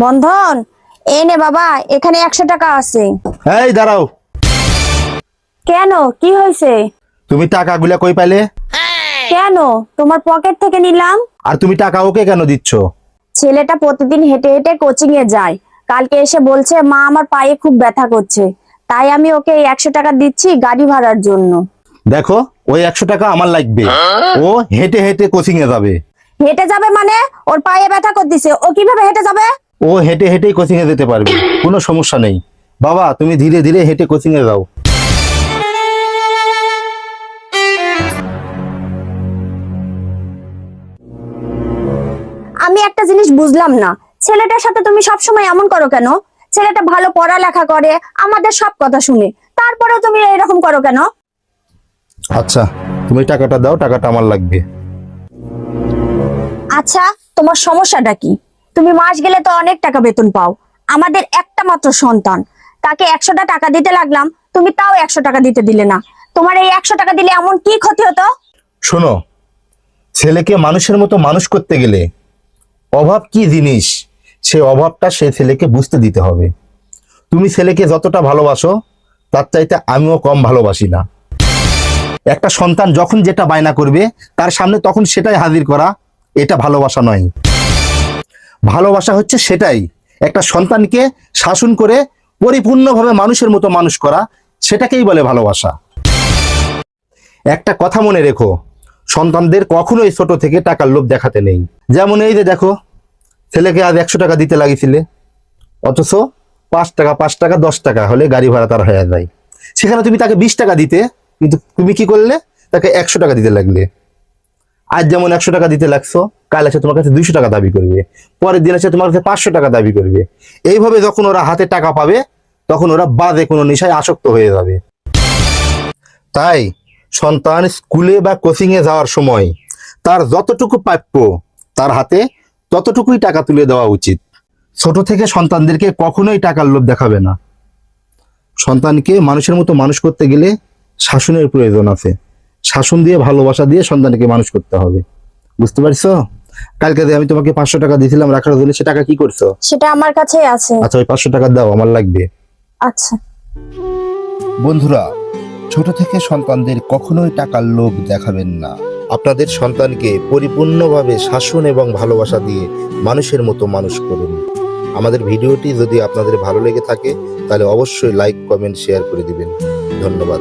বন্ধন, এই নে বাবা, এখানে 100 টাকা আছে। এই দাঁড়াও, কেন, কি হয়েছে? তুমি টাকাগুলা কই পাইলে? কেন, তোমার পকেট থেকে নিলাম। আর তুমি টাকা ওকে কেন দিচ্ছ? ছেলেটা প্রতিদিন হেঁটে হেঁটে কোচিং এ যায়, কালকে এসে বলছে মা আমার পায়ে খুব ব্যথা করছে, তাই আমি ওকে 100 টাকা দিচ্ছি গাড়ি ভাড়ার জন্য। দেখো, ওই 100 টাকা আমার লাগবে। ও হেঁটে হেঁটে কোচিং এ যাবে। হেঁটে যাবে মানে? ওর পায়ে ব্যথা করতেছে, ও কিভাবে হেঁটে যাবে? ও হেঁটে হেঁটেই কোচিং এ যেতে পারবে, কোনো সমস্যা নেই। বাবা, তুমি ধীরে ধীরে হেঁটে কোচিং এ যাও। আমি একটা জিনিস বুঝলাম না, ছেলেটার সাথে তুমি সবসময় এমন করো কেন? ছেলেটা ভালো পড়ালেখা করে, আমাদের সব কথা শুনে, তারপরেও তুমি এরকম করো কেন? আচ্ছা, তুমি টাকাটা দাও, টাকাটা আমার লাগবে। আচ্ছা, তোমার সমস্যাটা কি? তুমি মাস গেলে তো অনেক টাকা বেতন পাও, আমাদের একটা মাত্র সন্তান, তাকে 100টা টাকা দিতে লাগলাম, তুমি তাও 100 টাকা দিতে দিলে না। তোমার এই 100 টাকা দিলে এমন কি ক্ষতি হতো? শোনো, ছেলেকে মানুষের মতো মানুষ করতে গেলে অভাব কি জিনিস, সে অভাবটা সে ছেলেকে বুঝতে দিতে হবে। তুমি ছেলেকে যতটা ভালোবাসো, তার চাইতে আমিও কম ভালোবাসি না। একটা সন্তান যখন যেটা বায়না করবে তার সামনে তখন সেটাই হাজির করা, এটা ভালোবাসা নয়। ভালোবাসা হচ্ছে সেটাই, একটা সন্তানকে শাসন করে পরিপূর্ণভাবে মানুষের মতো মানুষ করা, সেটাকেই বলে ভালোবাসা। একটা কথা মনে রেখো, সন্তানদের কখনোই ছোট থেকে টাকার লোভ দেখাতে নেই। যেমন এই যে দেখো, ছেলেকে আজ 100 টাকা দিতে লাগিয়েছিলে, অথচ 5 টাকা 5 টাকা 10 টাকা হলে গাড়ি ভাড়া তার হয়ে যায়। সেখানে তুমি তাকে 20 টাকা দিতে, কিন্তু তুমি কি করলে? তাকে 100 টাকা দিতে লাগলে। আজ যেমন 100 টাকা দিতে লাগছো, কাল এসে তোমার কাছে 200 টাকা দাবি করবে, পরের দিন এসে তোমার কাছে 500 টাকা দাবি করবে। এইভাবে যখন ওরা হাতে টাকা পাবে, তখন ওরা বাজে কোনো নেশায় আসক্ত হয়ে যাবে। তাই সন্তান স্কুলে বা কোচিং এ যাওয়ার সময় তার যতটুকু প্রাপ্য, তার হাতে ততটুকুই টাকা তুলে দেওয়া উচিত। ছোট থেকে সন্তানদেরকে কখনোই টাকার লোভ দেখাবে না। সন্তানকে মানুষের মতো মানুষ করতে গেলে শাসনের প্রয়োজন আছে। শাসন দিয়ে, ভালোবাসা দিয়ে সন্তানকে মানুষ করতে হবে। বুঝতে পারছো? কালকে যে আমি তোমাকে 500 টাকা দিয়েছিলাম রাখার জন্য, সে টাকা কি করছো? সেটা আমার কাছেই আছে। আচ্ছা, ওই 500 টাকা দাও, আমার লাগবে। আচ্ছা। বন্ধুরা, ছোট থেকে সন্তানদের কখনোই টাকার লোভ দেখাবেন না। আপনাদের সন্তানকে পরিপূর্ণভাবে শাসন এবং ভালোবাসা দিয়ে মানুষের মতো মানুষ করুন। আমাদের ভিডিওটি যদি আপনাদের ভালো লেগে থাকে, তাহলে অবশ্যই লাইক, কমেন্ট, শেয়ার করে দিবেন। ধন্যবাদ।